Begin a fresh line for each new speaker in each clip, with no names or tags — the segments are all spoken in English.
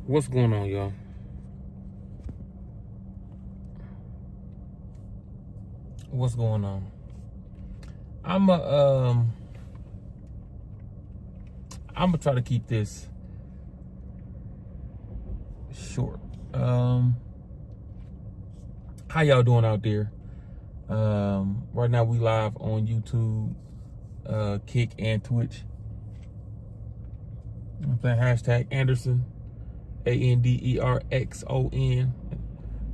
What's going on, y'all? What's going on? I'm gonna try to keep this short. How y'all doing out there? Right now we live on YouTube, Kick, and Twitch. I'm playing hashtag Anderson, ANDERXON,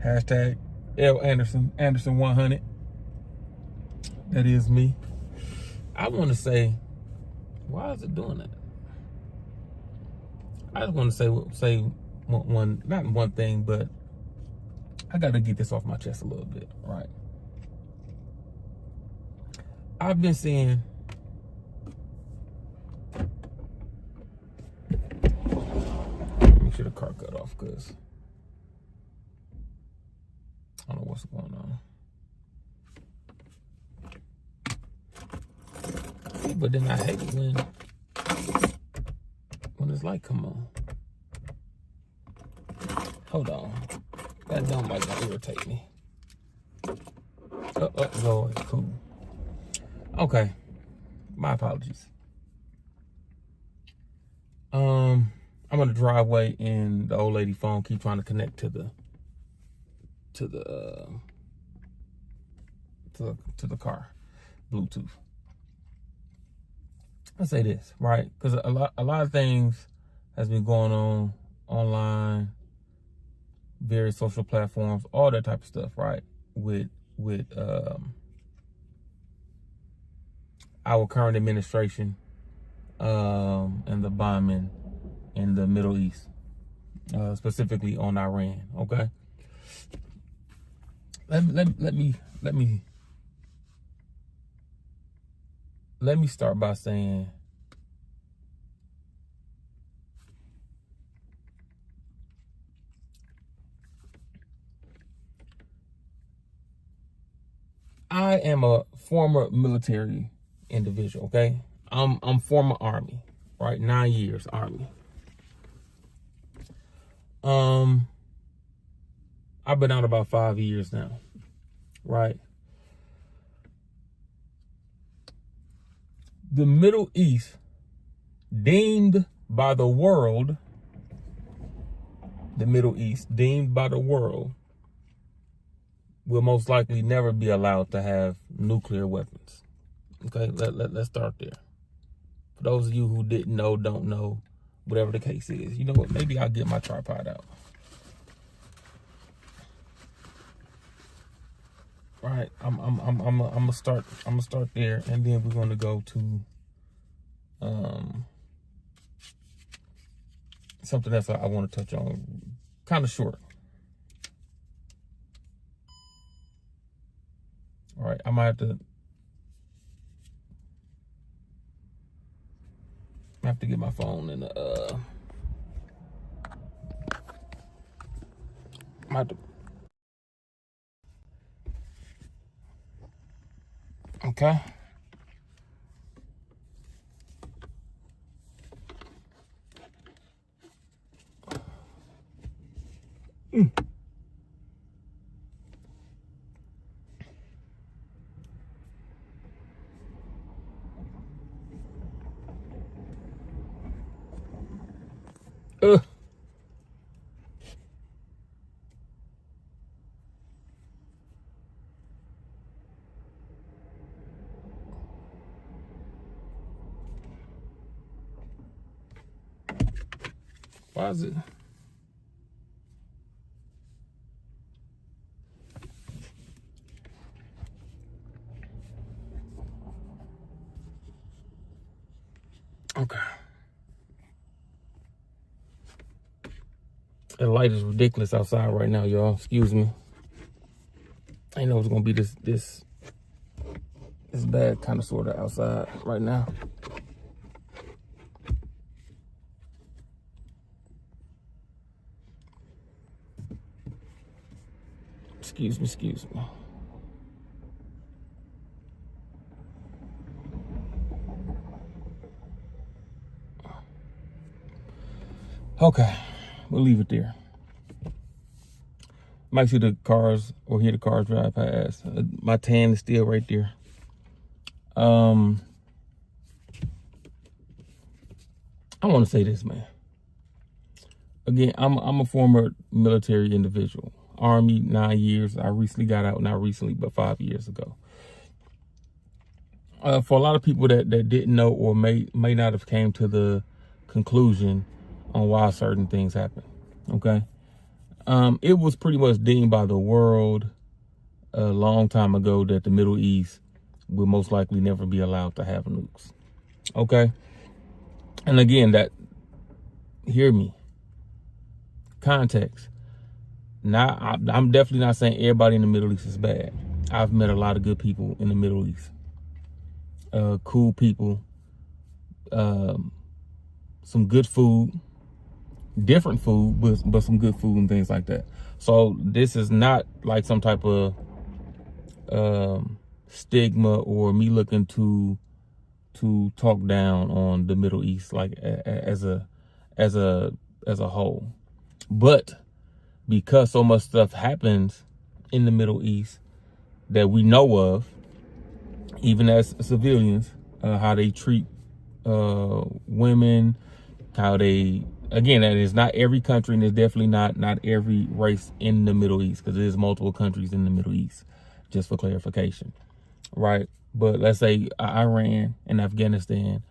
hashtag L Anderson, Anderson 100. That is me. I want to say, why is it doing that? I just want to say one, not one thing, but I got to get this off my chest a little bit, right? I've been seeing make sure the car cut off because I don't know what's going on. But then I hate it when this light come on. Hold on. That dumb light gonna irritate me. Lord, cool. Okay. My apologies. I'm on the driveway and the old lady phone keep trying to connect to the car, Bluetooth. I'll say this, right? Because a lot of things has been going on online, various social platforms, all that type of stuff, right? With our current administration and the bombing in the Middle East, specifically on Iran. Okay, let me start by saying I am a former military individual, okay? I'm former Army, right? 9 years Army. I've been out about 5 years now, right? The Middle East, deemed by the world, will most likely never be allowed to have nuclear weapons. Okay, let's start there. For those of you who didn't know, don't know, whatever the case is, you know what? Maybe I'll get my tripod out. Right, I'm gonna start there, and then we're gonna go to something else I want to touch on, kind of short. All right, I might have to get my phone and okay. Why is it? Okay. The light is ridiculous outside right now, y'all. Excuse me. I didn't know it was gonna be this bad, kind of, sort of outside right now. Excuse me. Okay. we'll leave it there. Might see the cars or hear the cars drive past. My tan is still right there. I want to say this, man. Again, I'm a former military individual. Army, 9 years. I recently got out, not recently, but 5 years ago. For a lot of people that didn't know or may not have came to the conclusion on why certain things happen, okay? It was pretty much deemed by the world a long time ago that the Middle East will most likely never be allowed to have nukes, okay? And again, hear me, context. Now, I'm definitely not saying everybody in the Middle East is bad. I've met a lot of good people in the Middle East. Cool people, some good food, different food, but some good food and things like that. So this is not like some type of stigma or me looking to talk down on the Middle East like as a whole. But because so much stuff happens in the Middle East that we know of, even as civilians, how they treat women, how they, again, that is not every country, and it's definitely not every race in the Middle East, because there's multiple countries in the Middle East, just for clarification, right? But let's say Iran and Afghanistan,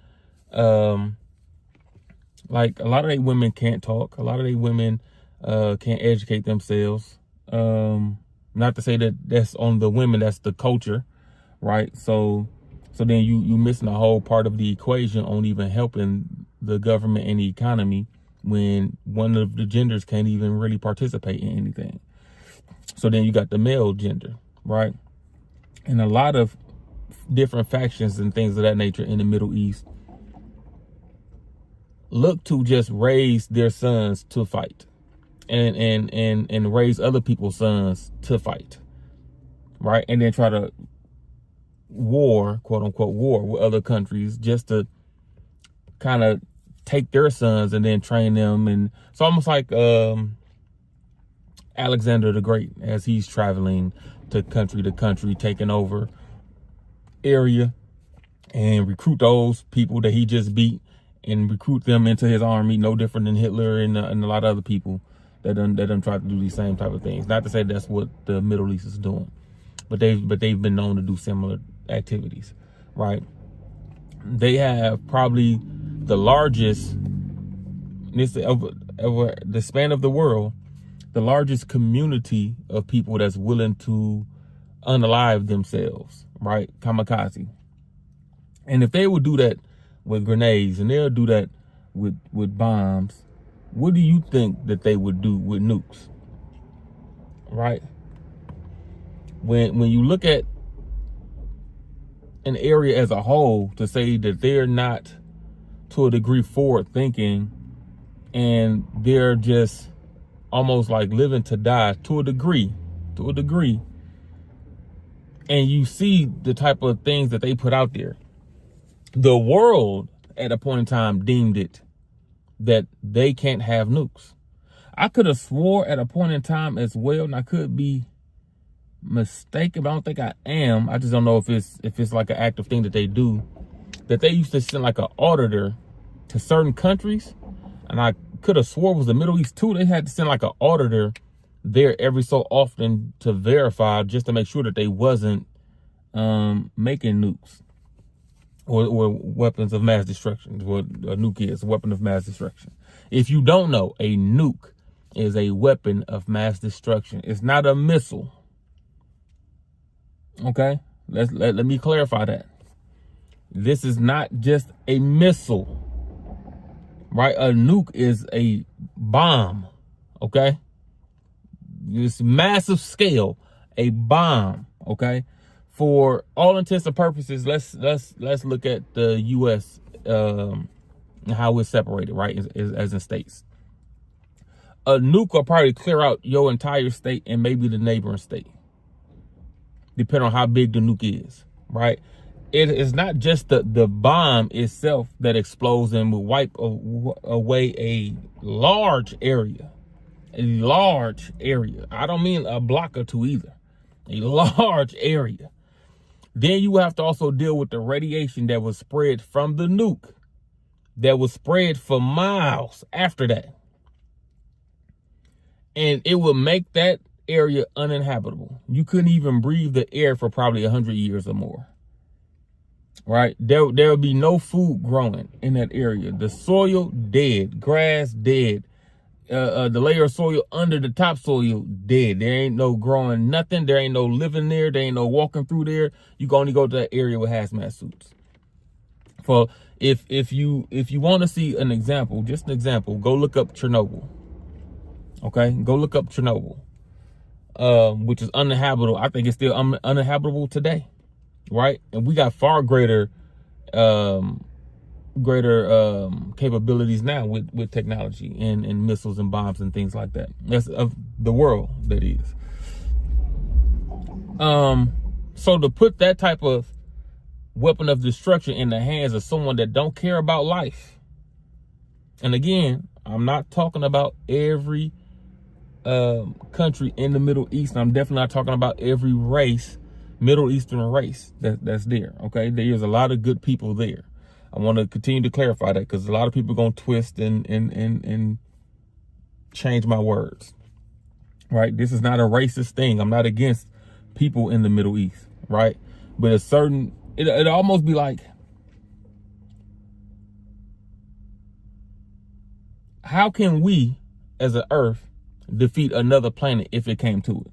like a lot of they women can't talk. A lot of they women can't educate themselves. Not to say that that's on the women, that's the culture, right? So then you missing a whole part of the equation on even helping the government and the economy when one of the genders can't even really participate in anything. So then you got the male gender, right? And a lot of different factions and things of that nature in the Middle East look to just raise their sons to fight and raise other people's sons to fight, right? And then try to war, quote unquote, war with other countries just to kind of take their sons and then train them. And it's almost like Alexander the Great, as he's traveling to country, taking over area and recruit those people that he just beat and recruit them into his army, no different than Hitler and a lot of other people that done try to do these same type of things. Not to say that's what the Middle East is doing, but they've been known to do similar activities, right? They have probably the largest, over the span of the world, the largest community of people that's willing to unalive themselves, right? Kamikaze. And if they would do that with grenades and they'll do that with bombs, what do you think that they would do with nukes, right? When you look at an area as a whole, to say that they're not to a degree forward thinking and they're just almost like living to die to a degree, and you see the type of things that they put out there, the world at a point in time deemed it that they can't have nukes. I could have swore at a point in time as well, and I could be mistaken, but I don't think I am. I just don't know if it's like an active thing that they do, that they used to send like an auditor to certain countries, and I could have swore it was the Middle East too. They had to send like an auditor there every so often to verify, just to make sure that they wasn't making nukes or weapons of mass destruction. What a nuke is, a weapon of mass destruction. If you don't know, a nuke is a weapon of mass destruction. It's not a missile. Okay, let me clarify that. This is not just a missile, right? A nuke is a bomb. Okay, this massive scale, a bomb. Okay, for all intents and purposes, let's look at the U.S. And how it's separated, right? As in states, a nuke will probably clear out your entire state and maybe the neighboring state, depending on how big the nuke is, right? it is not just the bomb itself that explodes and will wipe away a large area. A large area. I don't mean a block or two either. A large area. Then you have to also deal with the radiation that was spread from the nuke, that was spread for miles after that. And it will make that area uninhabitable. You couldn't even breathe the air for probably 100 years or more. Right? There will be no food growing in that area. The soil dead, grass dead. The layer of soil under the topsoil dead. There ain't no growing nothing. There ain't no living there. There ain't no walking through there. You can only go to that area with hazmat suits. For if you want to see an example, just an example, go look up Chernobyl. Okay, go look up Chernobyl, which is uninhabitable. I think it's still uninhabitable today, right? And we got far greater capabilities now with technology and missiles and bombs and things like that. That's of the world, that is. So to put that type of weapon of destruction in the hands of someone that don't care about life, and again, I'm not talking about every country in the Middle East. I'm definitely not talking about every race, Middle Eastern race that's there. Okay, there's a lot of good people there. I want to continue to clarify that because a lot of people are going to twist and change my words. Right? This is not a racist thing. I'm not against people in the Middle East. Right? But a certain, it almost be like, how can we as an Earth defeat another planet if it came to it?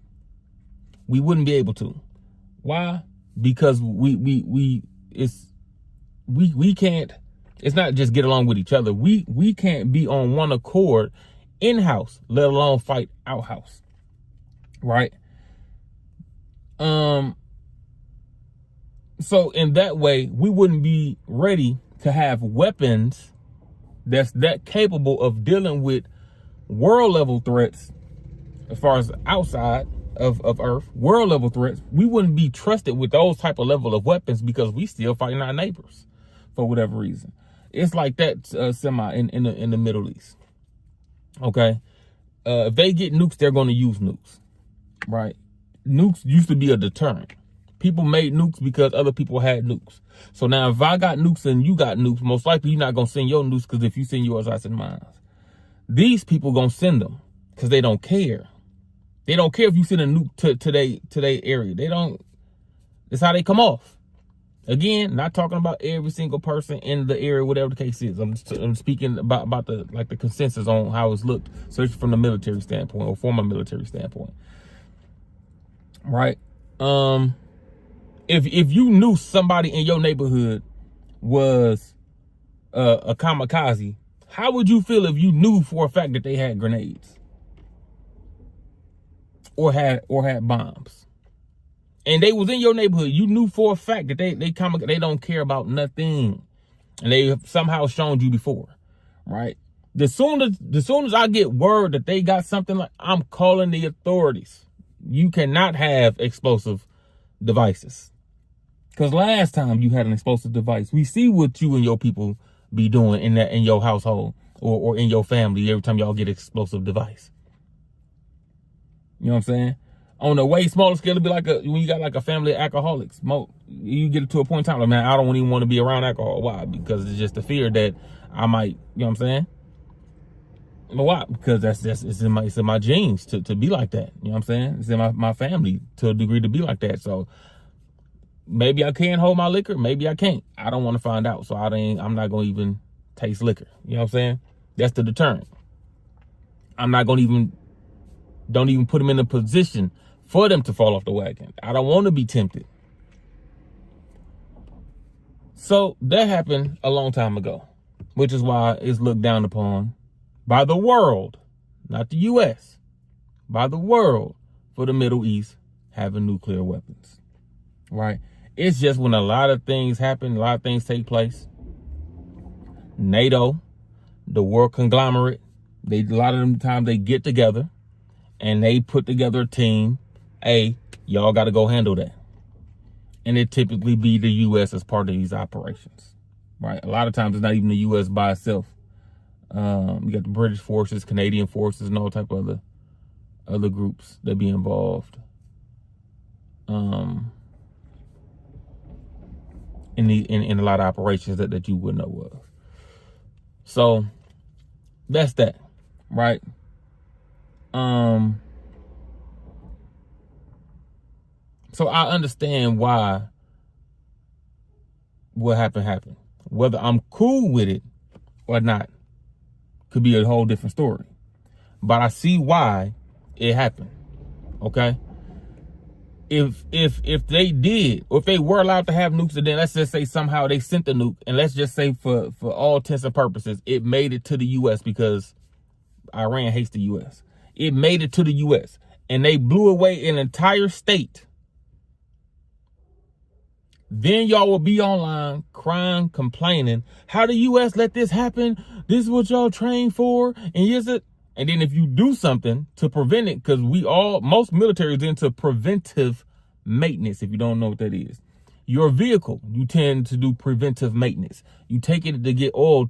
We wouldn't be able to. Why? Because we can't, it's not just get along with each other. We can't be on one accord in-house, let alone fight out-house. Right? So in that way, we wouldn't be ready to have weapons that's that capable of dealing with world level threats as far as outside of Earth, world level threats. We wouldn't be trusted with those type of level of weapons because we still fighting our neighbors for whatever reason. It's like that semi in the Middle East. Okay. If they get nukes, they're going to use nukes, right? Nukes used to be a deterrent. People made nukes because other people had nukes. So now if I got nukes and you got nukes, most likely you're not going to send your nukes, because if you send yours, I send mine. These people going to send them because they don't care. They don't care if you send a nuke to their area. They don't. That's how they come off. Again, not talking about every single person in the area, whatever the case is. I'm speaking about the consensus on how it's looked, especially from the military standpoint or from a military standpoint. Right? If you knew somebody in your neighborhood was a kamikaze, how would you feel if you knew for a fact that they had grenades or had bombs, and they was in your neighborhood? You knew for a fact that they don't care about nothing, and they have somehow shown you before, right? The soon as I get word that they got something, like, I'm calling the authorities. You cannot have explosive devices, because last time you had an explosive device, we see what you and your people be doing in your household or in your family every time y'all get an explosive device. You know what I'm saying? On a way smaller scale, it'd be like when you got like a family of alcoholics. You get to a point in time, like, man, I don't even want to be around alcohol. Why? Because it's just the fear that I might, you know what I'm saying? But why? Because it's in my genes to be like that. You know what I'm saying? It's in my family to a degree to be like that. So maybe I can hold my liquor, maybe I can't. I don't want to find out. So I'm not gonna even taste liquor. You know what I'm saying? That's the deterrent. I'm not gonna don't even put them in a position for them to fall off the wagon. I don't want to be tempted. So that happened a long time ago, which is why it's looked down upon by the world, not the US, by the world, for the Middle East having nuclear weapons, right? It's just when a lot of things happen, a lot of things take place. NATO, the world conglomerate, a lot of them times they get together and they put together a team. Hey, y'all got to go handle that. And it typically be the U.S. as part of these operations, right? A lot of times it's not even the U.S. by itself. You got the British forces, Canadian forces, and all type of other groups that be involved in a lot of operations that you would know of. So that's that, right? So I understand why what happened. Whether I'm cool with it or not could be a whole different story. But I see why it happened. Okay? If they did, or if they were allowed to have nukes, and then let's just say somehow they sent the nuke, and let's just say for all intents and purposes, it made it to the U.S. because Iran hates the U.S. It made it to the U.S. and they blew away an entire state. Then y'all will be online crying, complaining, how the U.S. let this happen? This is what y'all trained for. And is it? And then if you do something to prevent it, because most military is into preventive maintenance, if you don't know what that is. Your vehicle, you tend to do preventive maintenance. You take it to get oil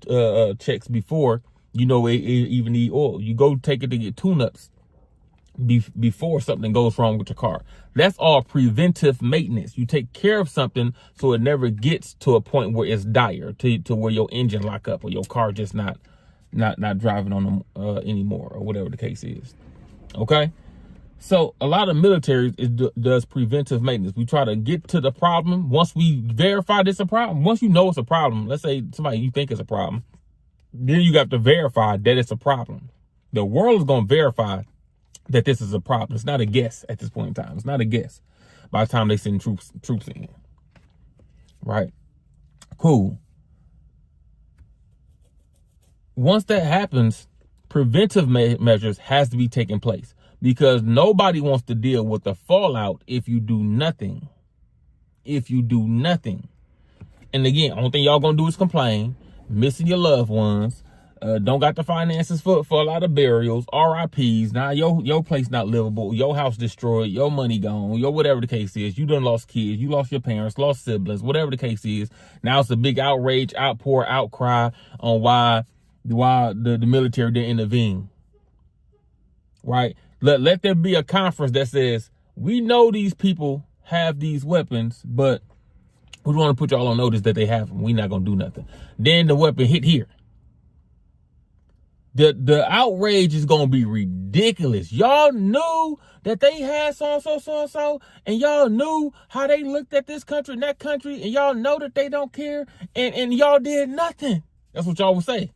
checks before you know it even need oil. You go take it to get tune-ups before something goes wrong with your car. That's all preventive maintenance. You take care of something so it never gets to a point where it's dire, to where your engine lock up or your car just not driving on them anymore, or whatever the case is. Okay? So a lot of military does preventive maintenance. We try to get to the problem. Once we verify this a problem, once you know it's a problem, let's say somebody you think is a problem, then you got to verify that it's a problem. The world is going to verify that this is a problem. It's not a guess at this point in time. It's not a guess by the time they send troops in. Right? Cool. Once that happens, preventive measures has to be taking place, because nobody wants to deal with the fallout if you do nothing. If you do nothing. And again, only thing y'all gonna do is complain, missing your loved ones, don't got the finances for a lot of burials, RIPs. Now your place not livable, your house destroyed, your money gone, your whatever the case is. You done lost kids, you lost your parents, lost siblings, whatever the case is. Now it's a big outrage, outcry on why the military didn't intervene. Right? Let there be a conference that says, we know these people have these weapons, but we want to put y'all on notice that they have them. We're not going to do nothing. Then the weapon hit here. The outrage is going to be ridiculous. Y'all knew that they had so-and-so, and y'all knew how they looked at this country and that country, and y'all know that they don't care, and y'all did nothing. That's what y'all would say.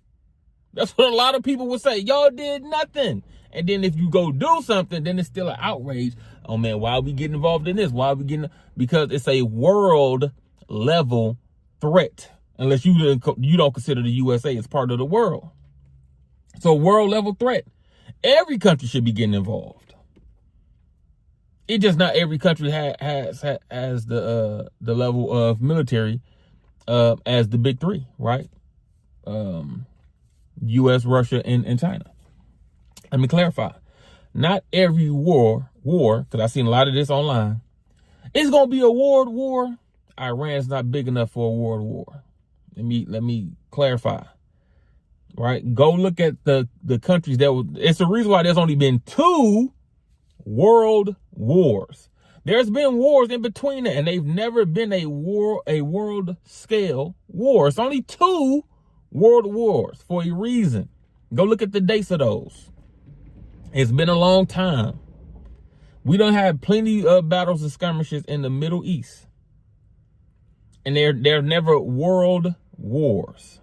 That's what a lot of people would say. Y'all did nothing. And then if you go do something, then it's still an outrage. Oh man, why are we getting involved in this? Why are we getting? Because it's a world level threat. Unless you don't consider the USA as part of the world. So world level threat. Every country should be getting involved. It just not every country has the level of military as the big three, right? U.S., Russia, and China. Let me clarify. Not every war, because I've seen a lot of this online, it's going to be a world war. Iran's not big enough for a world war. Let me clarify. Right? Go look at the countries it's the reason why there's only been 2 world wars. There's been wars in between it, and they've never been a world scale war. It's only 2 world wars for a reason. Go look at the dates of those. It's been a long time. We don't have plenty of battles and skirmishes in the Middle East. And they're never world wars.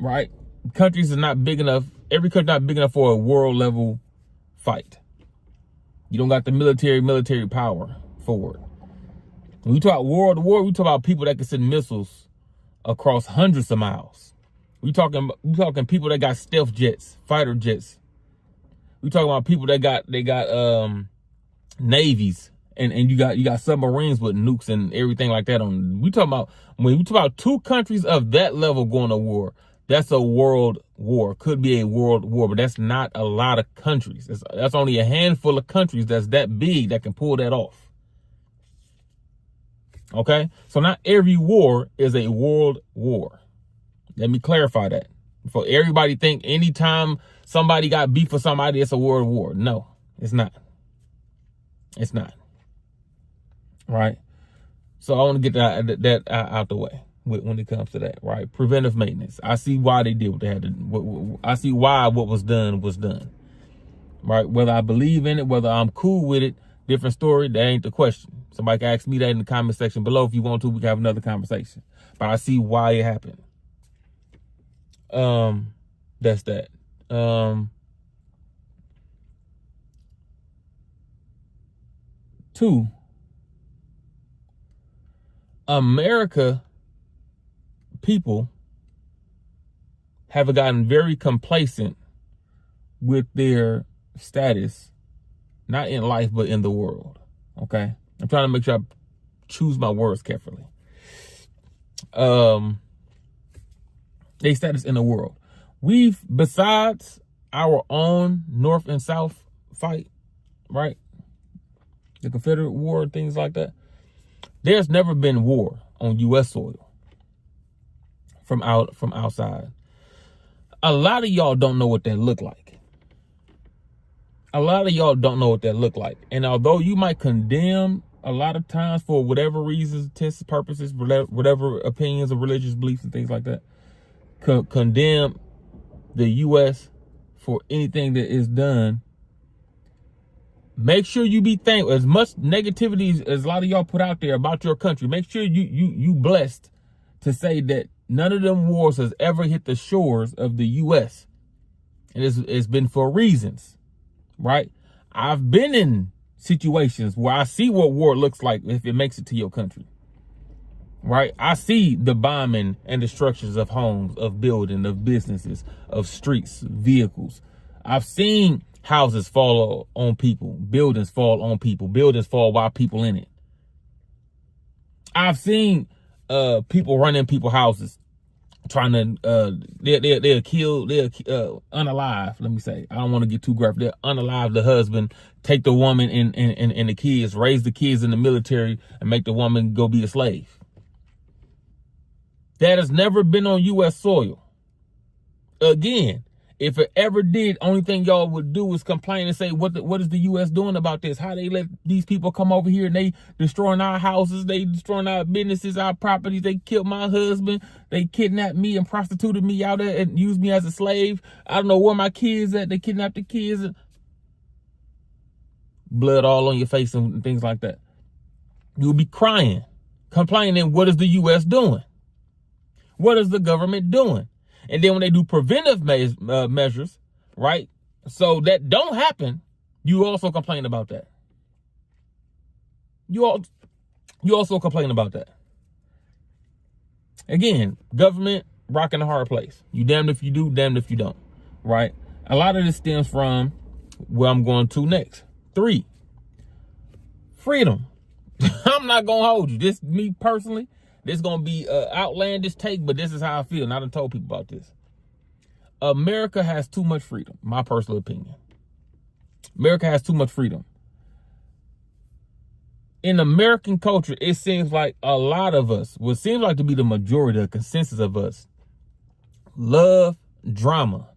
Right? Countries are not big enough. Every country not big enough for a world level fight. You don't got the military power for it. When we talk about world war, we talk about people that can send missiles across hundreds of miles. We talking people that got stealth jets, fighter jets. We talking about people that got navies, and you got submarines with nukes and everything like that on. We talking about, when we talk about 2 countries of that level going to war, that's a world war. Could be a world war, but that's not a lot of countries. That's only a handful of countries that's that big that can pull that off. Okay? So not every war is a world war. Let me clarify that. For everybody think anytime somebody got beef with somebody, it's a world war. No, it's not. It's not. Right? So I want to get that out the way when it comes to that, right? Preventive maintenance. I see why they did what they had to do. I see why what was done, right? Whether I believe in it, whether I'm cool with it, different story. That ain't the question. Somebody can ask me that in the comment section below. If you want to, we can have another conversation. But I see why it happened. That's that. Two, America people have gotten very complacent with their status, not in life, but in the world. Okay? I'm trying to make sure I choose my words carefully. Their status in the world. We've, besides our own North and South fight, right? The Confederate War and things like that. There's never been war on U.S. soil from outside. A lot of y'all don't know what that look like. A lot of y'all don't know what that look like. And although you might condemn a lot of times for whatever reasons, test purposes, whatever opinions or religious beliefs and things like that, condemn the U.S. for anything that is done, make sure you be thankful. As much negativity as a lot of y'all put out there about your country, make sure you blessed to say that none of them wars has ever hit the shores of the U.S. And it's been for reasons, right? I've been in situations where I see what war looks like if it makes it to your country, right? I see the bombing and destructions of homes, of buildings, of businesses, of streets, vehicles. I've seen houses fall on people, buildings fall on people, buildings fall while people in it. I've seen people run in people's houses trying to they'll kill unalive, let me say. I don't want to get too graphic. They'll unalive the husband, take the woman and the kids, raise the kids in the military, and make the woman go be a slave. That has never been on U.S. soil. Again, if it ever did, only thing y'all would do is complain and say, what is the U.S. doing about this? How they let these people come over here and they destroying our houses, they destroying our businesses, our properties, they killed my husband, they kidnapped me and prostituted me out there and used me as a slave. I don't know where my kids at, they kidnapped the kids. Blood all on your face and things like that. You'll be crying, complaining, what is the U.S. doing? What is the government doing? And then when they do preventive measures, right, so that don't happen, you also complain about that. You also complain about that. Again, government rocking a hard place. You damned if you do, damned if you don't, right? A lot of this stems from where I'm going to next. 3, freedom. I'm not going to hold you. This, me personally, this is going to be an outlandish take, but this is how I feel. And I done told people about this. America has too much freedom, my personal opinion. America has too much freedom. In American culture, it seems like a lot of us, what seems like to be the majority, the consensus of us, love drama.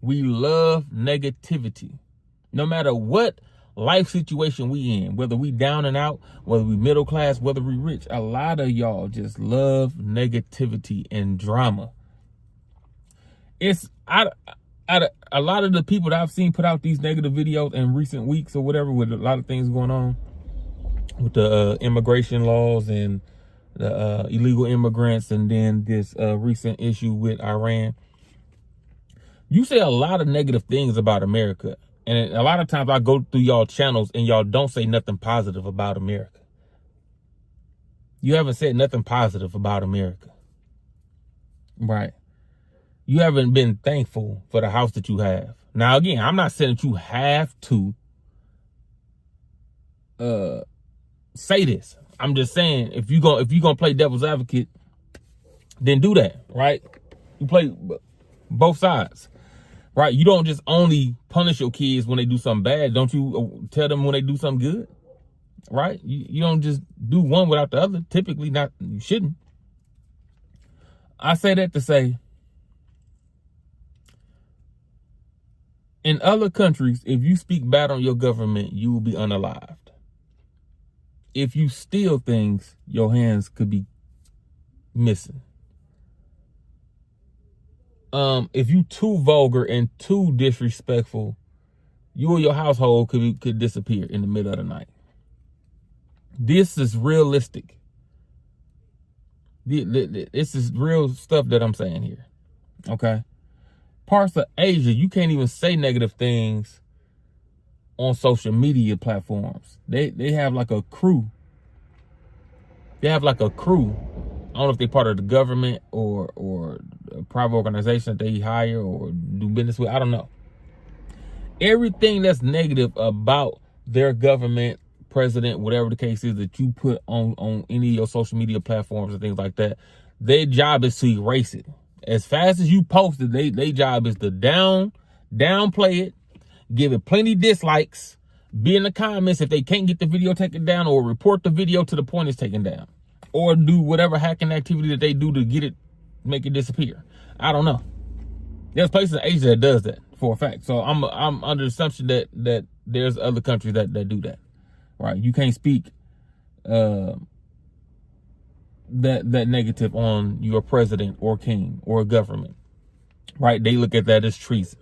We love negativity. No matter what life situation we in, whether we down and out, whether we middle class, whether we rich, a lot of y'all just love negativity and drama. It's a lot of the people that I've seen put out these negative videos in recent weeks or whatever, with a lot of things going on with the immigration laws and the illegal immigrants, and then this recent issue with Iran. You say a lot of negative things about America. And a lot of times I go through y'all channels and y'all don't say nothing positive about America. You haven't said nothing positive about America. Right. You haven't been thankful for the house that you have. Now, again, I'm not saying that you have to say this. I'm just saying, if you're gonna play devil's advocate, then do that, right? You play both sides. Right, you don't just only punish your kids when they do something bad. Don't you tell them when they do something good? right? You don't just do one without the other. Typically, not, you shouldn't. I say that to say, in other countries, if you speak bad on your government, you will be unalived. If you steal things, your hands could be missing. If you too vulgar and too disrespectful, you or your household could disappear in the middle of the night. This is realistic. This is real stuff that I'm saying here. Okay? Parts of Asia, you can't even say negative things on social media platforms. They have like a crew. They have like a crew. I don't know if they're part of the government or a private organization that they hire or do business with. I don't know. Everything that's negative about their government, president, whatever the case is, that you put on any of your social media platforms and things like that, their job is to erase it. As fast as you post it, their job is to downplay it, give it plenty dislikes, be in the comments if they can't get the video taken down, or report the video to the point it's taken down, or do whatever hacking activity that they do to get it, make it disappear. I don't know. There's places in Asia that does that for a fact. So I'm under the assumption that there's other countries that do that. Right? You can't speak that negative on your president or king or government. Right? They look at that as treason.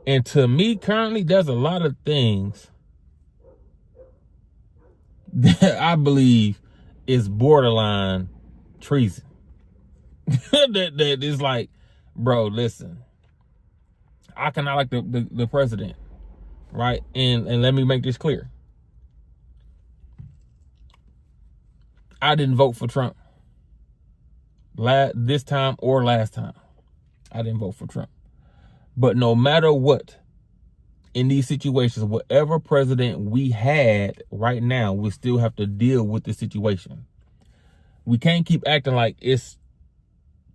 And to me, currently, there's a lot of things that I believe is borderline treason. that is like, bro, listen, I cannot like the president, right? And let me make this clear. I didn't vote for Trump this time or last time. I didn't vote for Trump. But no matter what, in these situations, whatever president we had right now, we still have to deal with the situation. We can't keep acting like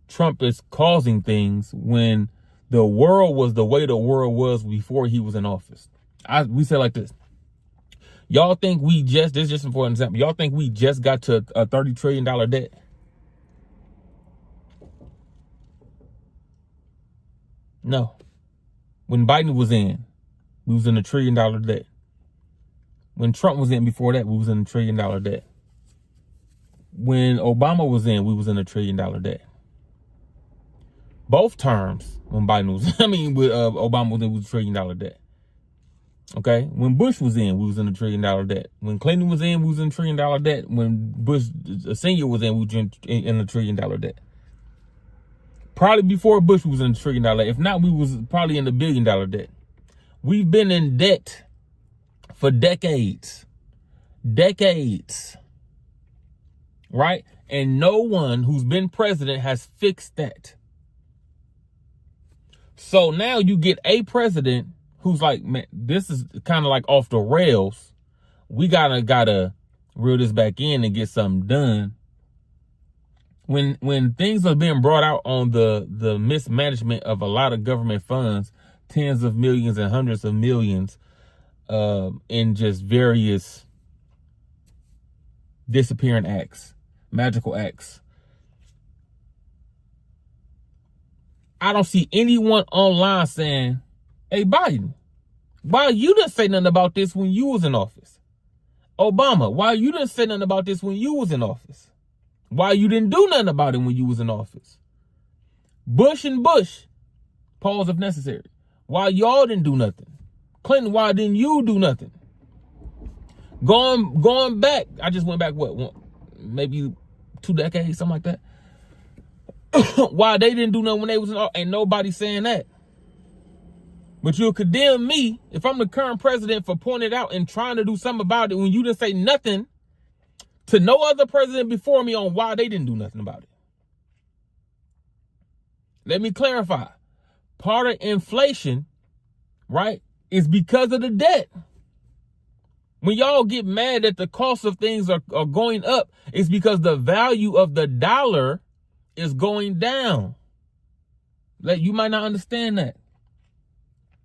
Trump is causing things when the world was the way the world was before he was in office. We say like this. Y'all think this is just for an example, y'all think we just got to a $30 trillion debt? No. When Biden was in, we was in $1 trillion debt. When Trump was in before that, we was in $1 trillion debt. When Obama was in, we was in $1 trillion debt. Both terms, when Biden was, with Obama was in, we was $1 trillion debt. Okay? When Bush was in, we was in $1 trillion debt. When Clinton was in, we was in $1 trillion debt. When Bush Senior was in, we was in $1 trillion debt. Probably before Bush was in $1 trillion debt. If not, we was probably in the $1 billion debt. We've been in debt for decades. Decades. Right? And no one who's been president has fixed that. So now you get a president who's like, man, this is kind of like off the rails. We gotta reel this back in and get something done. When things are being brought out on the mismanagement of a lot of government funds, tens of millions and hundreds of millions, in just various disappearing acts, magical acts. I don't see anyone online saying, hey, Biden, why you didn't say nothing about this when you was in office? Obama, why you didn't say nothing about this when you was in office? Why you didn't do nothing about it when you was in office? Bush and Bush, pause if necessary. Why y'all didn't do nothing? Clinton, why didn't you do nothing? Going back, I just went back, maybe 2 decades, something like that. Why they didn't do nothing when they was in office? Ain't nobody saying that. But you'll condemn me, if I'm the current president, for pointing it out and trying to do something about it when you didn't say nothing to no other president before me on why they didn't do nothing about it. Let me clarify. Part of inflation, right, is because of the debt. When y'all get mad that the cost of things are going up, it's because the value of the dollar is going down. Like, you might not understand that.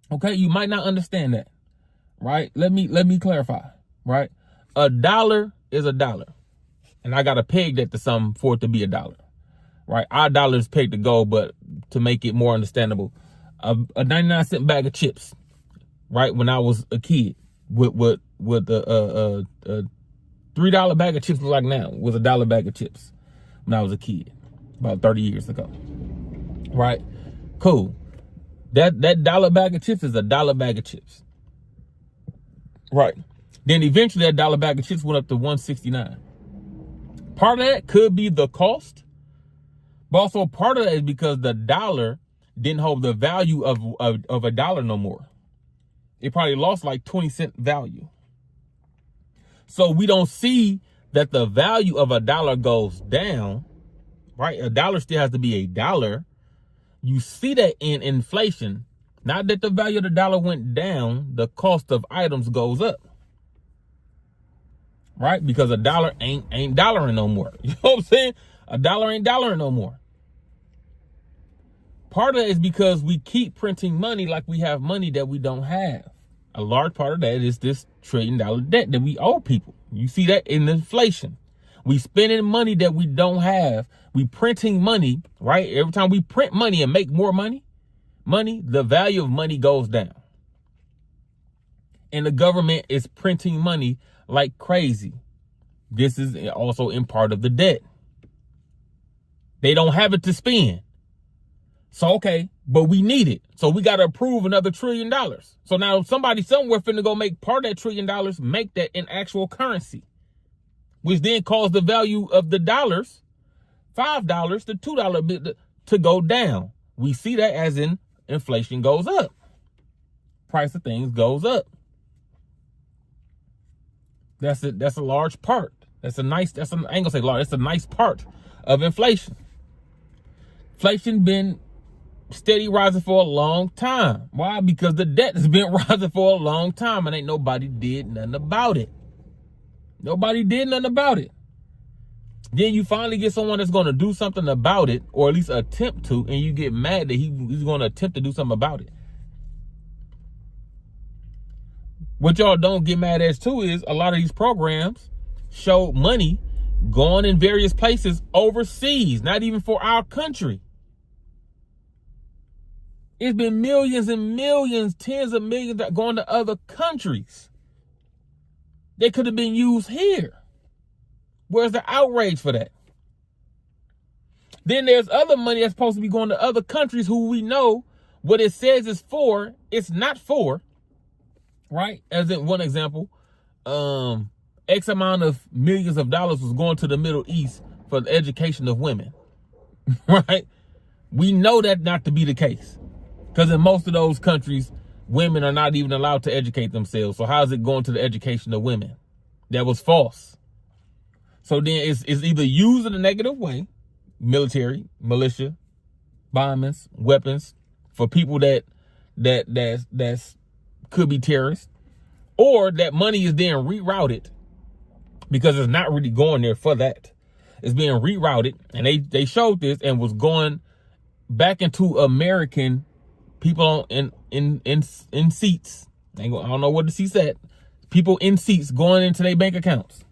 Okay, you might not understand that. Right? Let me clarify. Right? a dollar is a dollar. And I got to peg that to something for it to be a dollar. Right? Our dollar is pegged to gold, but to make it more understandable, a 99-cent bag of chips, right? When I was a kid, with a $3 bag of chips like now was a $1 bag of chips when I was a kid, about 30 years ago. Right? Cool. That $1 bag of chips is a $1 bag of chips. Right. Then eventually that $1 bag of chips went up to $1.69. Part of that could be the cost, but also part of that is because the dollar didn't hold the value of a dollar no more. It probably lost like 20-cent value. So we don't see that the value of a dollar goes down, right? A dollar still has to be a dollar. You see that in inflation. Not that the value of the dollar went down, the cost of items goes up. Right? Because a dollar ain't dollaring no more. You know what I'm saying? A dollar ain't dollaring no more. Part of it is because we keep printing money like we have money that we don't have. A large part of that is this $1 trillion debt that we owe people. You see that in inflation. We spending money that we don't have. We printing money, right? Every time we print money and make more money, the value of money goes down. And the government is printing money like crazy. This is also in part of the debt. They don't have it to spend. So, okay, but we need it. So we got to approve another $1 trillion. So now somebody somewhere finna go make part of that $1 trillion, make that in actual currency, which then caused the value of the dollars, $5 to $2 to go down. We see that as in inflation goes up. Price of things goes up. That's a large part. I ain't gonna say large, that's a nice part of inflation. Inflation been steady rising for a long time. Why? Because the debt has been rising for a long time and ain't nobody did nothing about it. Nobody did nothing about it. Then you finally get someone that's going to do something about it, or at least attempt to, and you get mad that he's going to attempt to do something about it. What y'all don't get mad at too is a lot of these programs show money going in various places overseas, not even for our country. It's been millions and millions, tens of millions that going to other countries. They could have been used here. Where's the outrage for that? Then there's other money that's supposed to be going to other countries who we know what it says is for, it's not for, right? As in one example, X amount of millions of dollars was going to the Middle East for the education of women, right? We know that not to be the case because in most of those countries, women are not even allowed to educate themselves. So how is it going to the education of women? That was false. So then it's either used in a negative way, military, militia, bombings, weapons for people that could be terrorists, or that money is then rerouted because it's not really going there for that. It's being rerouted, and they showed this and was going back into American people in seats. I don't know what the seats at. People in seats going into their bank accounts.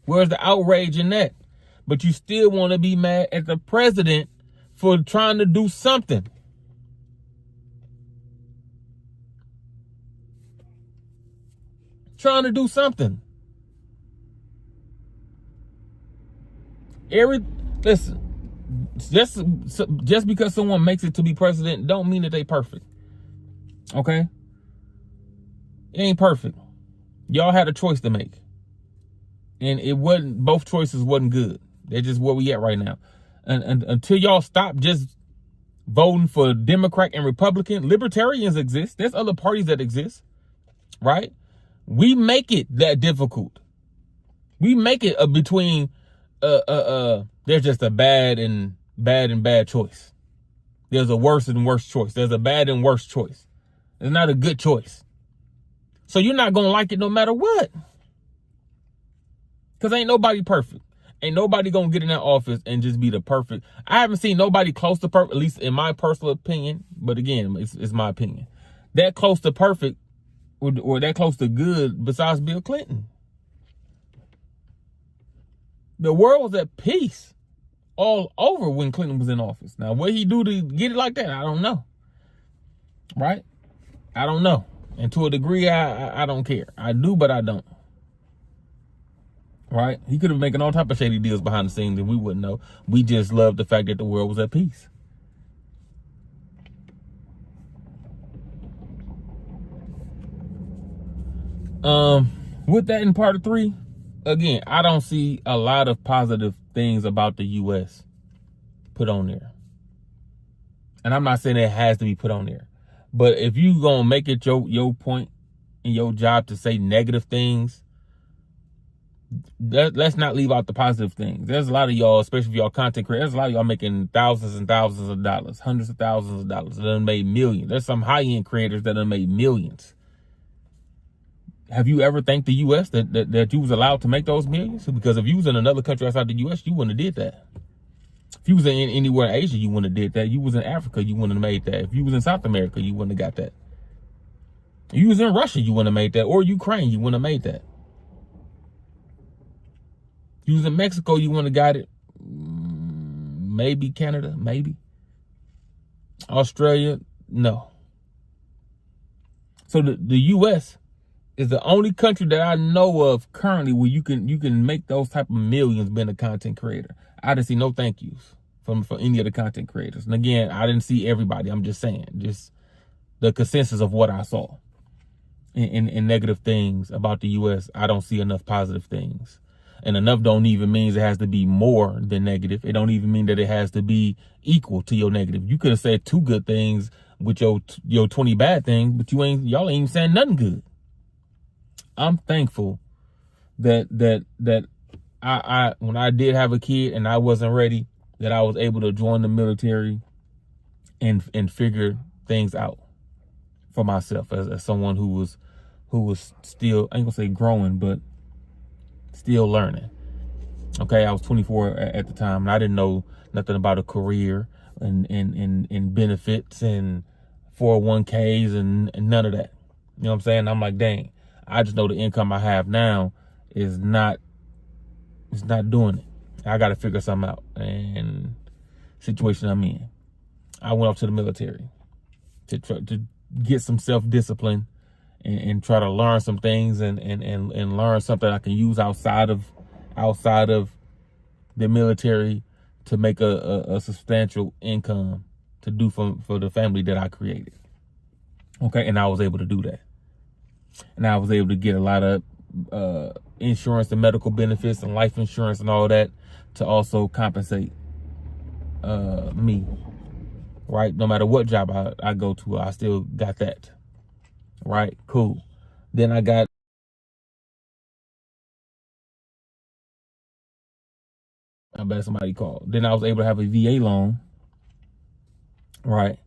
Where's the outrage in that? But you still want to be mad at the president for trying to do something. Trying to do something. Listen, just because someone makes it to be president don't mean that they perfect. Okay? It ain't perfect. Y'all had a choice to make. And both choices wasn't good. They're just where we at right now. And until y'all stop just voting for Democrat and Republican, libertarians exist. There's other parties that exist, right? We make it that difficult. We make it between there's just a bad and bad choice. There's a worse and worse choice. There's a bad and worse choice. It's not a good choice. So you're not gonna like it no matter what. Because ain't nobody perfect. Ain't nobody gonna get in that office and just be the perfect. I haven't seen nobody close to perfect, at least in my personal opinion. But again, it's my opinion. That close to perfect or that close to good besides Bill Clinton. The world was at peace all over when Clinton was in office. Now, what he do to get it like that, I don't know. Right? I don't know. And to a degree, I don't care. I do, but I don't. Right? He could have been making all type of shady deals behind the scenes and we wouldn't know. We just love the fact that the world was at peace. With that in part 3, again, I don't see a lot of positive things about the U.S. put on there. And I'm not saying it has to be put on there. But if you gonna make it your point and your job to say negative things, let's not leave out the positive things. There's a lot of y'all, especially if y'all content creators, there's a lot of y'all making thousands and thousands of dollars, hundreds of thousands of dollars that done made millions. There's some high-end creators that done made millions. Have you ever thanked the U.S. that you was allowed to make those millions? Because if you was in another country outside the U.S., you wouldn't have did that. If you was in anywhere in Asia, you wouldn't have did that. You was in Africa, you wouldn't have made that. If you was in South America, you wouldn't have got that. If you was in Russia, you wouldn't have made that. Or Ukraine, you wouldn't have made that. If you was in Mexico, you wouldn't have got it. Maybe Canada, maybe. Australia, no. So the U.S. is the only country that I know of currently where you can make those type of millions being a content creator. I didn't see no thank yous from any of the content creators. And again, I didn't see everybody. I'm just saying, just the consensus of what I saw in negative things about the U.S. I don't see enough positive things. And enough don't even mean it has to be more than negative. It don't even mean that it has to be equal to your negative. You could have said 2 good things with your 20 bad things, but y'all ain't even saying nothing good. I'm thankful that I when I did have a kid and I wasn't ready, that I was able to join the military and figure things out for myself as someone who was still, I ain't gonna say growing, but still learning. Okay, I was 24 at the time and I didn't know nothing about a career and benefits and 401ks and none of that. You know what I'm saying? I'm like, dang. I just know the income I have now is not doing it. I got to figure something out. And situation I'm in, I went off to the military to try to get some self-discipline and try to learn some things and learn something I can use outside of the military to make a substantial income to do for the family that I created. Okay, and I was able to do that. And I was able to get a lot of insurance and medical benefits and life insurance and all that to also compensate me. Right? No matter what job I go to, I still got that. Right? Cool. Then I got I bet somebody called. Then I was able to have a VA loan. Right?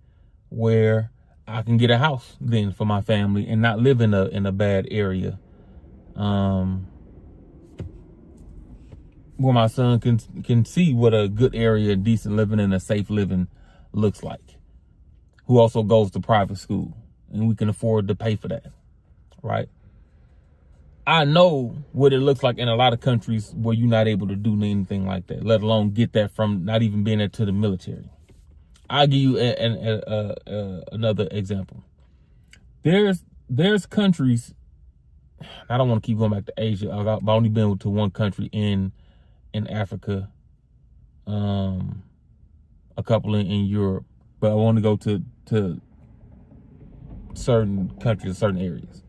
Where I can get a house then for my family and not live in a bad area, where my son can see what a good area, decent living and a safe living looks like. Who also goes to private school and we can afford to pay for that, right? I know what it looks like in a lot of countries where you're not able to do anything like that, let alone get that from not even being into the military. I'll give you another example. There's countries, I don't want to keep going back to Asia. I've only been to one country in Africa, a couple in Europe, but I want to go to certain countries, certain areas,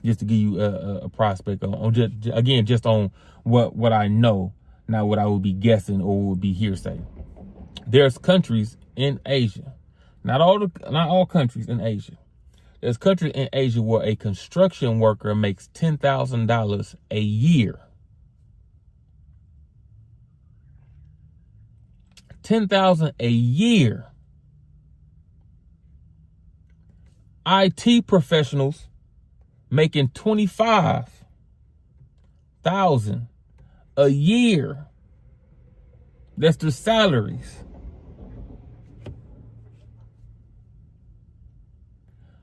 just to give you a prospect on just on what I know, not what I would be guessing or would be hearsay. There's countries in Asia, not all countries in Asia. There's countries in Asia where a construction worker makes $10,000 a year. $10,000 a year. IT professionals making $25,000 a year. That's their salaries.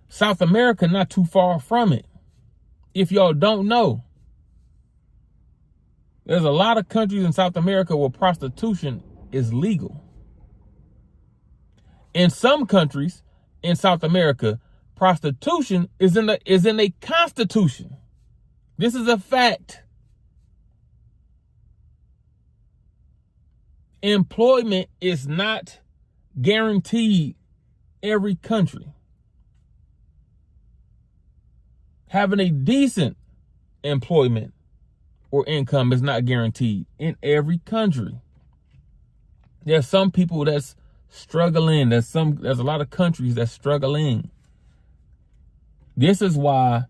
South America, not too far from it. if y'all don't know, there's a lot of countries in South America where prostitution is legal. In some countries in South America, prostitution is in a constitution. This is a fact. Employment is not guaranteed every country. Having a decent employment or income is not guaranteed in every country. There's some people that's struggling. There's a lot of countries that's struggling. This is why,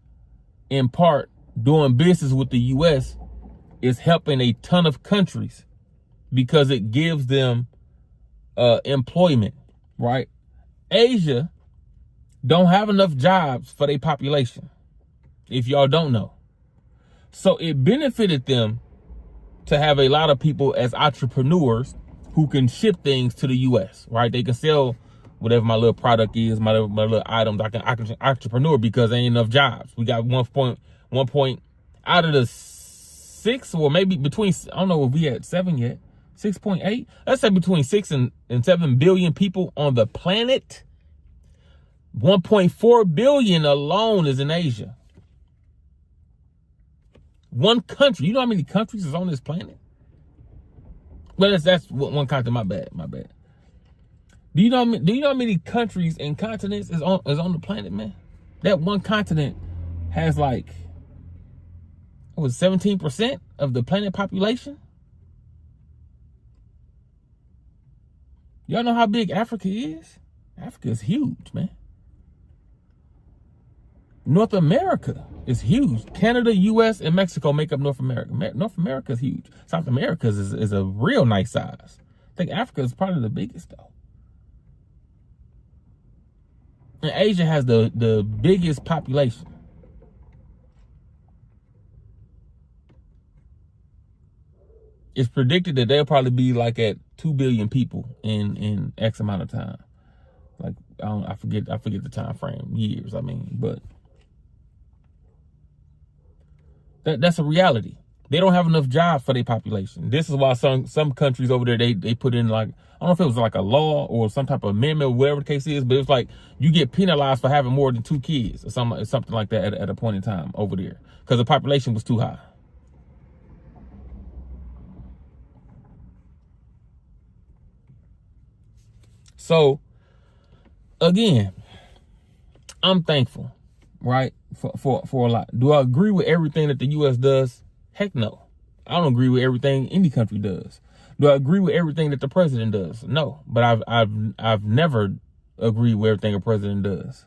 in part, doing business with the U.S. is helping a ton of countries, because it gives them employment, right? Asia don't have enough jobs for their population, if y'all don't know. So it benefited them to have a lot of people as entrepreneurs who can ship things to the U.S., right? They can sell whatever my little product is, my little items. I can entrepreneur because there ain't enough jobs. We got 1 point out of the 6, or maybe between, I don't know if we had 7 yet, 6.8. Let's say between 6 and 7 billion people on the planet. 1.4 billion alone is in Asia. One country. You know how many countries is on this planet? Well, that's one continent. My bad. Do you know how many countries and continents is on the planet, man? That one continent has like, what was 17% of the planet population? Y'all know how big Africa is? Africa is huge, man. North America is huge. Canada, U.S., and Mexico make up North America. North America is huge. South America is a real nice size. I think Africa is probably the biggest, though. And Asia has the biggest population. It's predicted that there'll probably be like at 2 billion people in X amount of time. Like, I forget the time frame, years, but that's a reality. They don't have enough jobs for their population. This is why some countries over there, they put in, like, I don't know if it was like a law or some type of amendment, whatever the case is, but it's like you get penalized for having more than 2 kids or something like that at a point in time over there, because the population was too high. So again, I'm thankful, right, for a lot. Do I agree with everything that the U.S. does? Heck no. I don't agree with everything any country does. Do I agree with everything that the president does? No. But I've never agreed with everything a president does.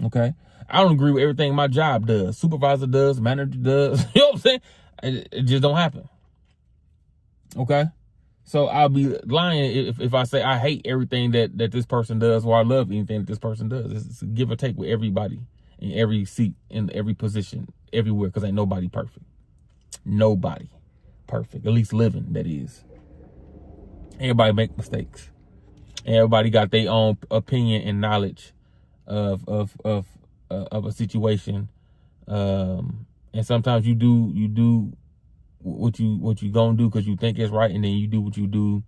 Okay? I don't agree with everything my job does, supervisor does, manager does. You know what I'm saying? It just don't happen. Okay? So I'll be lying if I say I hate everything that this person does, or I love anything that this person does. It's a give or take with everybody in every seat, in every position, everywhere, because ain't nobody perfect. Nobody perfect, at least living, that is. Everybody make mistakes. Everybody got their own opinion and knowledge of a situation, and sometimes you do what you gonna do because you think it's right, and then you do what you do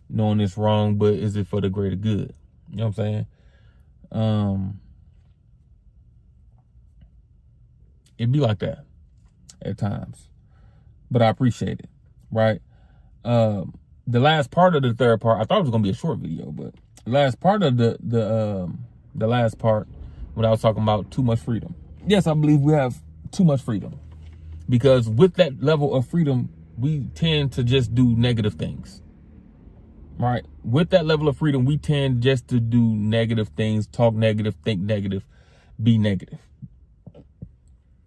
knowing it's wrong, but is it for the greater good? You know what I'm saying? It'd be like that at times, but I appreciate it, right? The last part of the third part, I thought it was gonna be a short video, but the last part of the last part, when I was talking about too much freedom. Yes, I believe we have too much freedom. Because with that level of freedom, we tend to just do negative things, right? With that level of freedom, we tend just to do negative things, talk negative, think negative, be negative.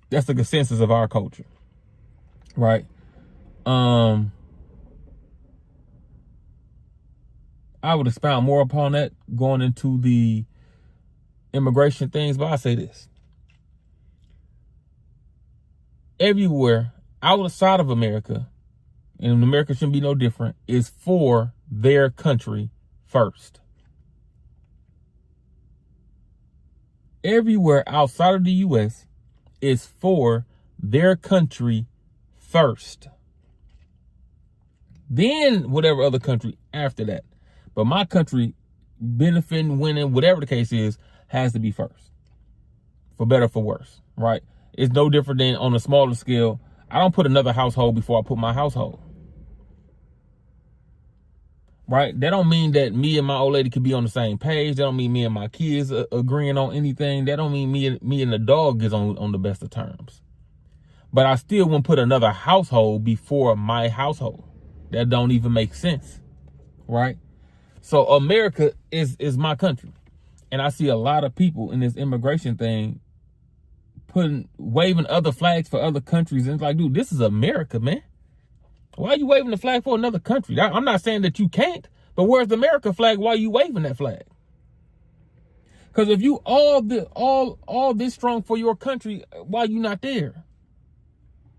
That's the consensus of our culture, right? I would expound more upon that going into the immigration things, but I'll say this. Everywhere outside of America, and America shouldn't be no different, is for their country first. Everywhere outside of the U.S. is for their country first. Then whatever other country after that. But my country, benefiting, winning, whatever the case is, has to be first. For better or for worse, right? It's no different than on a smaller scale. I don't put another household before I put my household. Right? That don't mean that me and my old lady could be on the same page. That don't mean me and my kids agreeing on anything. That don't mean me and the dog is on the best of terms. But I still wouldn't put another household before my household. That don't even make sense. Right? So America is my country. And I see a lot of people in this immigration thing waving other flags for other countries. And it's like, dude, this is America, man. Why are you waving the flag for another country? I'm not saying that you can't, but where's the America flag? Why are you waving that flag? Because if you all this strong for your country, why are you not there?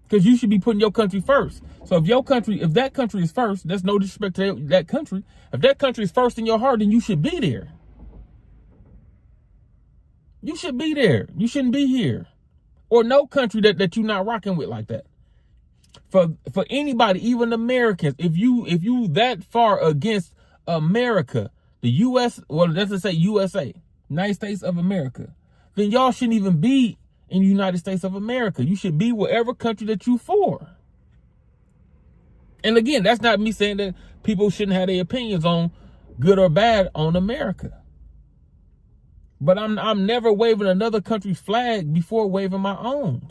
Because you should be putting your country first. So if that country is first, that's no disrespect to that country. If that country is first in your heart, then you should be there. You should be there. You shouldn't be here. Or no country that you're not rocking with like that. For anybody, even Americans, if you that far against America, the U.S., well, let's just say USA, United States of America, then y'all shouldn't even be in the United States of America. You should be whatever country that you for. And again, that's not me saying that people shouldn't have their opinions on good or bad on America. But I'm never waving another country's flag before waving my own.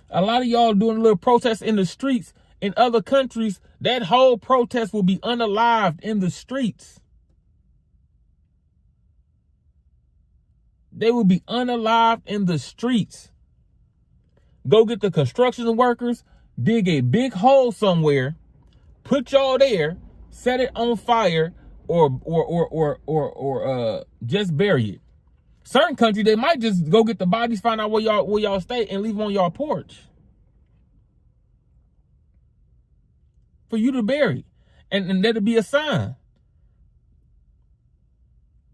A lot of y'all doing a little protest in the streets in other countries. That whole protest will be unalived in the streets. They will be unalived in the streets. Go get the construction workers, dig a big hole somewhere, put y'all there, set it on fire, or just bury it. Certain countries, they might just go get the bodies, find out where y'all stay, and leave them on y'all porch for you to bury, and that'll be a sign.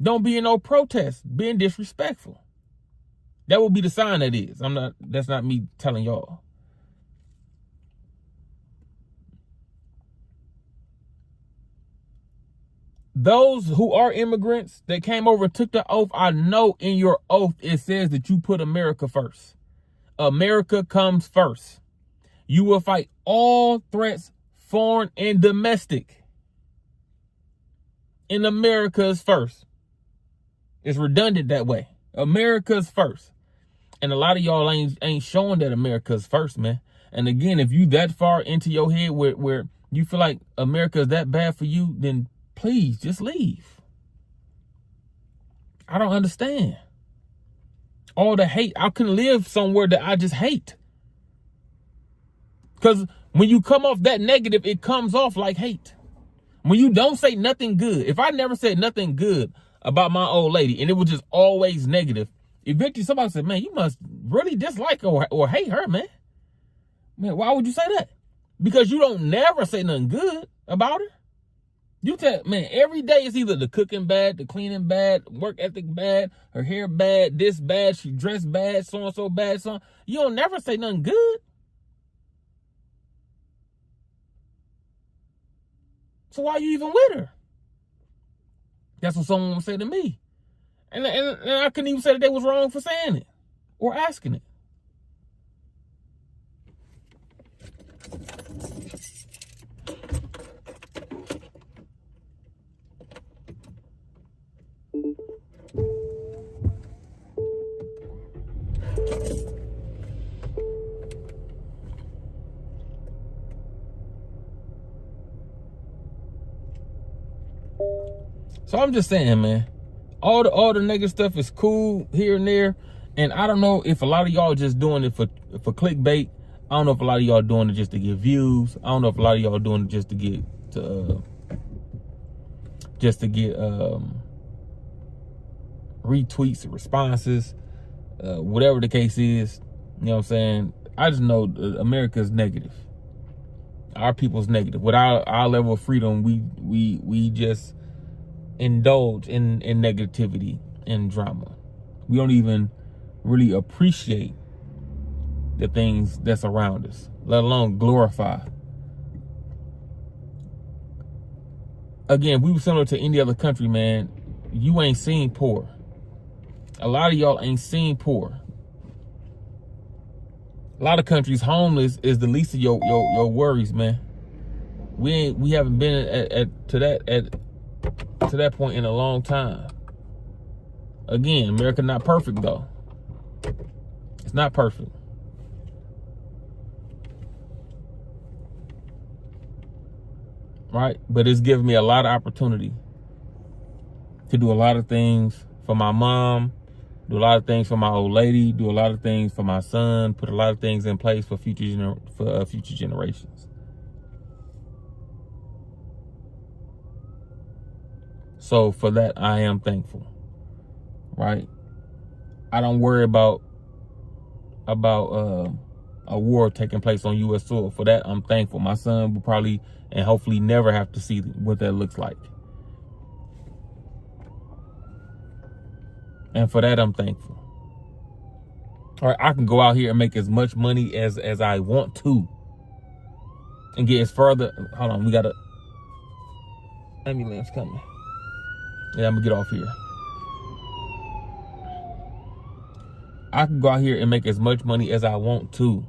Don't be in no protest, being disrespectful. That will be the sign that is. That's not me telling y'all. Those who are immigrants that came over and took the oath, I know in your oath it says that you put America first. America comes first. You will fight all threats, foreign and domestic. And America's first. It's redundant that way. America's first. And a lot of y'all ain't showing that America's first, man. And again, if you that far into your head where you feel like America is that bad for you, then please just leave. I don't understand. All the hate. I couldn't live somewhere that I just hate. Because when you come off that negative, it comes off like hate. When you don't say nothing good. If I never said nothing good about my old lady and it was just always negative, eventually somebody said, man, you must really dislike her or hate her, man. Man, why would you say that? Because you don't never say nothing good about her. You tell, man, every day it's either the cooking bad, the cleaning bad, work ethic bad, her hair bad, this bad, she dressed bad, so-and-so bad, so you don't never say nothing good. So why are you even with her? That's what someone would say to me. And I couldn't even say that they was wrong for saying it or asking it. So I'm just saying, man, all the negative stuff is cool here and there. And I don't know if a lot of y'all just doing it for clickbait. I don't know if a lot of y'all doing it just to get views. I don't know if a lot of y'all doing it just to get retweets and responses, whatever the case is. You know what I'm saying? I just know America's negative. Our people's negative. With our level of freedom, we just indulge in negativity and drama. We don't even really appreciate the things that's around us, let alone glorify. Again, if we were similar to any other country, man, you ain't seen poor. A lot of y'all ain't seen poor. A lot of countries, homeless is the least of your worries, man. We haven't been to that point in a long time. Again, America not perfect though. It's not perfect. Right? But it's given me a lot of opportunity to do a lot of things for my mom, do a lot of things for my old lady, do a lot of things for my son, put a lot of things in place for future generations. So for that, I am thankful. Right? I don't worry about a war taking place on U.S. soil. For that, I'm thankful. My son will probably and hopefully never have to see what that looks like. And for that, I'm thankful. All right, I can go out here and make as much money as I want to and get as further. Hold on, we got a ambulance coming. Yeah, I'm gonna get off here. I can go out here and make as much money as I want to.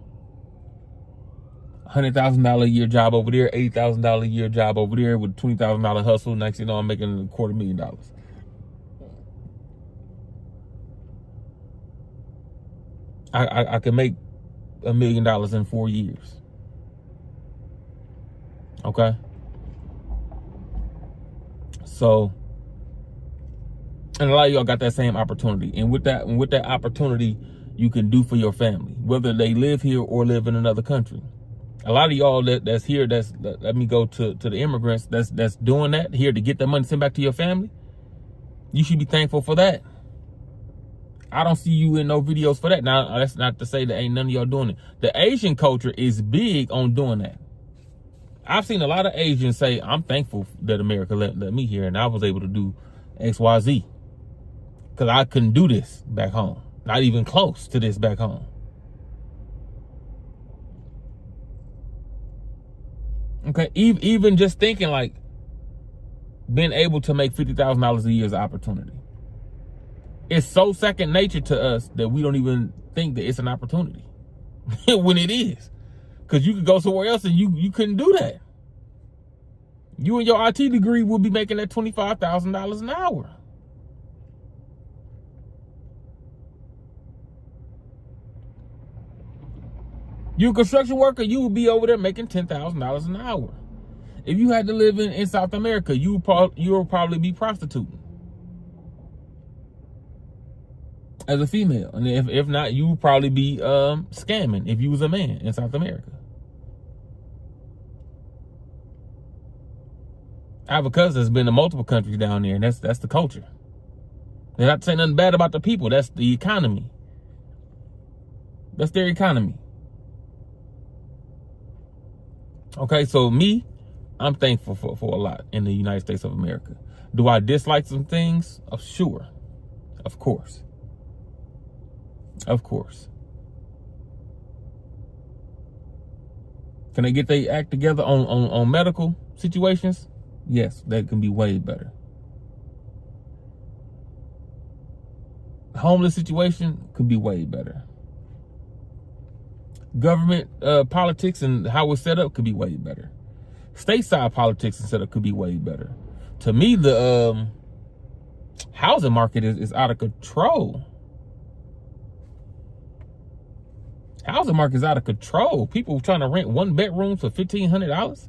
$100,000 a year job over there, $80,000 a year job over there with $20,000 hustle. Next, you know, I'm making $250,000. I can make $1 million in 4 years. Okay. So, and a lot of y'all got that same opportunity, and with that opportunity, you can do for your family, whether they live here or live in another country. A lot of y'all that's here, let me go to the immigrants that's doing that here to get that money sent back to your family. You should be thankful for that. I don't see you in no videos for that. Now, that's not to say that ain't none of y'all doing it. The Asian culture is big on doing that. I've seen a lot of Asians say, I'm thankful that America let me here and I was able to do X, Y, Z. Because I couldn't do this back home. Not even close to this back home. Okay, even just thinking like being able to make $50,000 a year is an opportunity. It's so second nature to us that we don't even think that it's an opportunity when it is. Because you could go somewhere else and you couldn't do that. You and your IT degree will be making that $25,000 an hour. You a construction worker, you would be over there making $10,000 an hour. If you had to live in South America, you would probably be prostituting as a female. And if not, you would probably be scamming if you was a man in South America. I have a cousin that's been to multiple countries down there, and that's the culture. They're not saying nothing bad about the people. That's the economy. That's their economy. Okay, so me, I'm thankful for a lot in the United States of America. Do I dislike some things? Sure. Of course. Of course. Can they get their act together on medical situations? Yes, that can be way better. Homeless situation could be way better. Government politics and how it's set up could be way better. Stateside politics and setup could be way better. To me, the housing market is out of control. Housing market is out of control. People trying to rent 1 bedroom for $1,500.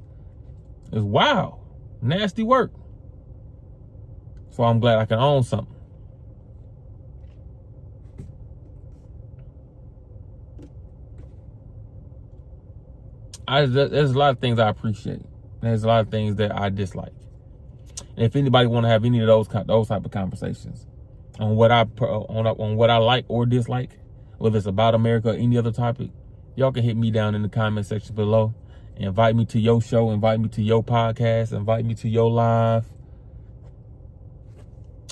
It's wow. Nasty work. So I'm glad I can own something. There's a lot of things I appreciate. There's a lot of things that I dislike. And if anybody want to have any of those type of conversations on what I like or dislike, whether it's about America or any other topic, y'all can hit me down in the comment section below. Invite me to your show. Invite me to your podcast. Invite me to your live.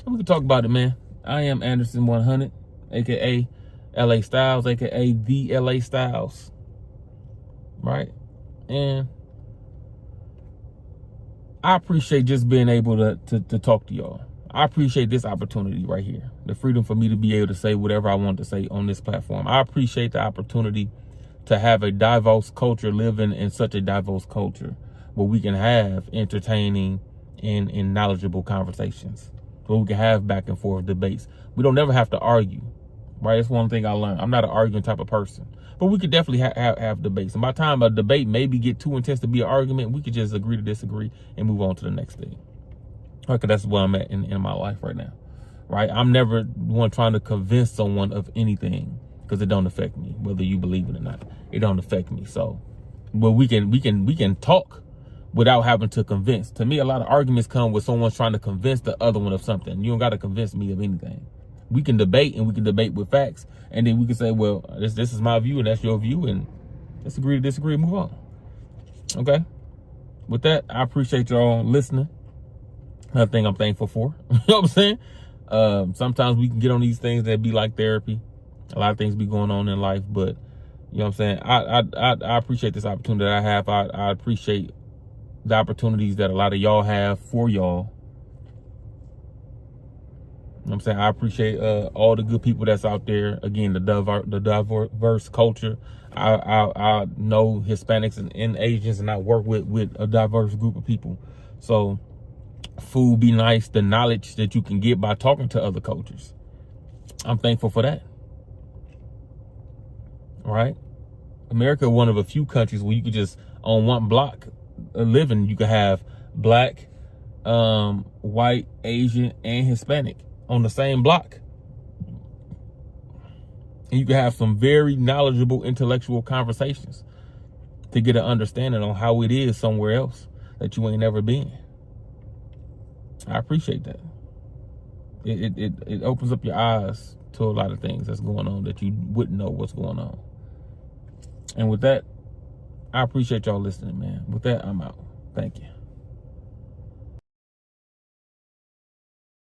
We can talk about it, man. I am Anderson 100, aka LA Styles, aka the LA Styles, right? And I appreciate just being able to talk to y'all. I appreciate this opportunity right here, the freedom for me to be able to say whatever I want to say on this platform. I appreciate the opportunity to have a diverse culture, living in such a diverse culture where we can have entertaining and knowledgeable conversations, where we can have back and forth debates. We don't never have to argue, right? That's one thing I learned. I'm not an arguing type of person, but we could definitely have debates. And by the time a debate maybe get too intense to be an argument, we could just agree to disagree and move on to the next thing. Okay, that's where I'm at in my life right now, right? I'm never one trying to convince someone of anything because it don't affect me, whether you believe it or not. It don't affect me. So, but we can talk without having to convince. To me, a lot of arguments come with someone trying to convince the other one of something. You don't got to convince me of anything. We can debate, and we can debate with facts, and then we can say, well, this is my view and that's your view, and let's agree to disagree and move on. Okay? With that, I appreciate y'all listening. Another thing I'm thankful for. You know what I'm saying? Sometimes we can get on these things that be like therapy. A lot of things be going on in life, but you know what I'm saying? I appreciate this opportunity that I have. I appreciate the opportunities that a lot of y'all have for y'all. You know what I'm saying? I appreciate all the good people that's out there. Again, the diverse culture. I know Hispanics and Asians, and I work with a diverse group of people. So food be nice, the knowledge that you can get by talking to other cultures. I'm thankful for that. All right? America, one of a few countries where you could just, on one block living, you could have black, white, Asian, and Hispanic on the same block. And you can have some very knowledgeable intellectual conversations to get an understanding on how it is somewhere else that you ain't never been. I appreciate that. It opens up your eyes to a lot of things that's going on that you wouldn't know what's going on. And with that, I appreciate y'all listening, man. With that, I'm out. Thank you.